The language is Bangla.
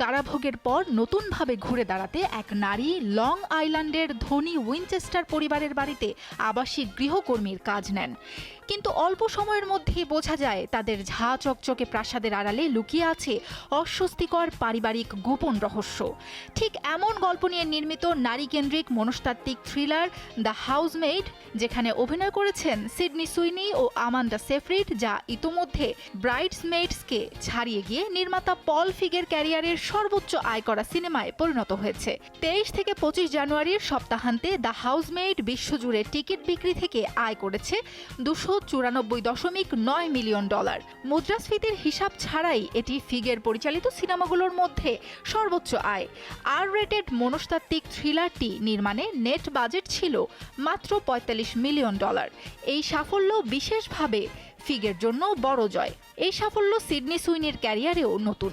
কারাভোগের পর নতুনভাবে ঘুরে দাঁড়াতে এক নারী লং আইল্যান্ডের ধনী উইনচেস্টার পরিবারের বাড়িতে আবাসিক গৃহকর্মীর কাজ নেন। কিন্তু অল্প সময়ের মধ্যেই বোঝা যায় তাদের ঝাঁ চকচকে প্রাসাদের আড়ালে লুকিয়ে আছে অস্বস্তিকর পারিবারিক গোপন রহস্য। ঠিক এমন গল্প নিয়ে নির্মিত নারীকেন্দ্রিক মনস্তাত্ত্বিক থ্রিলার দ্য হাউসমেইড, যেখানে অভিনয় করেছেন সিডনি সুইনি ও আমান্ডা সেফ্রিড, যা ইতোমধ্যে ব্রাইডসমেইডসকে ছাড়িয়ে গিয়ে নির্মাতা পল ফিগের ক্যারিয়ারের সর্বোচ্চ আয় করা সিনেমায় পরিণত হয়েছে। 23 থেকে 25 জানুয়ারির সপ্তাহান্তে দ্য হাউসমেইড বিশ্বজুড়ে টিকিট বিক্রি থেকে আয় করেছে $294.9 মিলিয়ন। মুদ্রাস্ফীতির হিসাব ছাড়াই এটি ফিগের পরিচালিত সিনেমাগুলোর মধ্যে সর্বোচ্চ আয়। আর রেটেড মনস্তাত্ত্বিক থ্রিলারটি নির্মাণে নেট বাজেট ছিল মাত্র $45 মিলিয়ন। এই সাফল্য বিশেষভাবে ফিগের জন্য বড় জয়। এই সাফল্য সিডনি সুইনির ক্যারিয়ারেও নতুন।